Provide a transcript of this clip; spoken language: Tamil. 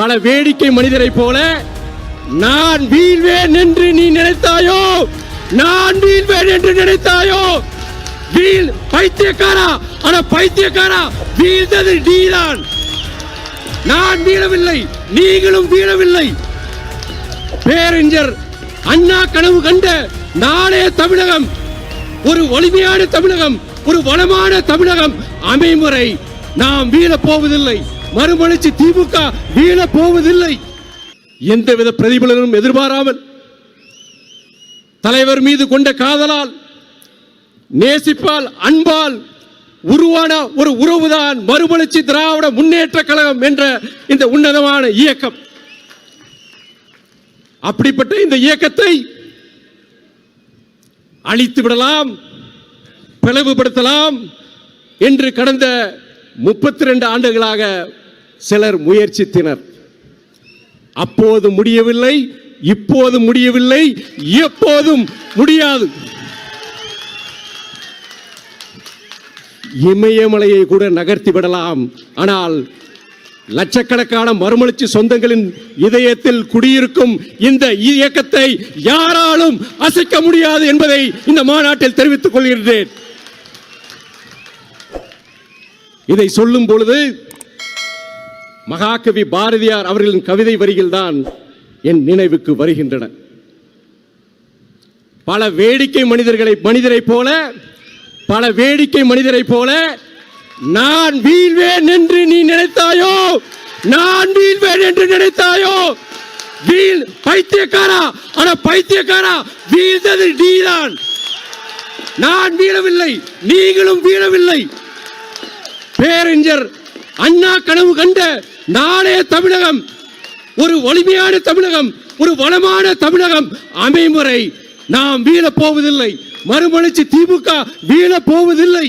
பல வேடிக்கை மனிதரை போல நான் வீழ்வேன் என்று நீ நினைத்தாயோ? நான் வீழ்வேன் என்று நினைத்தாயோ? வீழ் பைத்தியக்காரா! ஆனா பைத்தியக்காரா, வீழ்ந்தது நீதான். நான் வீழவில்லை, நீங்களும் வீழவில்லை. பேரறிஞர் அண்ணா கனவு கண்ட நாளைய தமிழகம் ஒரு வலிமையான தமிழகம், ஒரு வளமான தமிழகம் அமைமுறை நாம் வீழப் போவதில்லை. மறுமலர்ச்சி திமுக வீழப் போவதில்லை. எந்தவித பிரதிபலனும் எதிர்பாராமல் தலைவர் மீது கொண்ட காதலால், நேசிப்பால், அன்பால் உருவான ஒரு உறவுதான் மறுமலர்ச்சி திராவிட முன்னேற்ற கழகம் என்ற இந்த உன்னதமான இயக்கம். அப்படிப்பட்ட இந்த இயக்கத்தை அழித்து விடலாம், பிளவுபடுத்தலாம் என்று கடந்த 32 ஆண்டுகளாக சிலர் முயற்சித்தனர். அப்போது முடியவில்லை, இப்போது முடியவில்லை, எப்போதும் முடியாது. இமயமலையை கூட நகர்த்தி விடலாம். ஆனால் லட்சக்கணக்கான மறுமலர்ச்சி சொந்தங்களின் இதயத்தில் குடியிருக்கும் இந்த இயக்கத்தை யாராலும் அசைக்க முடியாது என்பதை இந்த மாநாட்டில் தெரிவித்துக் கொள்கிறேன். இதை சொல்லும் பொழுது மகாகவி பாரதியார் அவர்களின் கவிதை வரிகள் தான் என் நினைவுக்கு வருகின்றன. பல வேடிக்கை மனிதரை போல நான் வீழ்வேன் என்று நீ நினைத்தாயோ? நான் வீழ்வேன் என்று நினைத்தாயோ? வீழ் பைத்தியக்காரா! ஆனா பைத்தியக்காரா, வீழ்ந்தது நீதான். நான் வீழவில்லை, நீங்களும் வீழவில்லை. பேரறிஞர் அண்ணா கனவு கண்ட நாளைய தமிழகம் ஒரு வலிமையான தமிழகம், ஒரு வளமான தமிழகம் அமைமுறை நாம் வீழப் போவதில்லை. மறுமலர்ச்சி திமுக வீழப் போவதில்லை.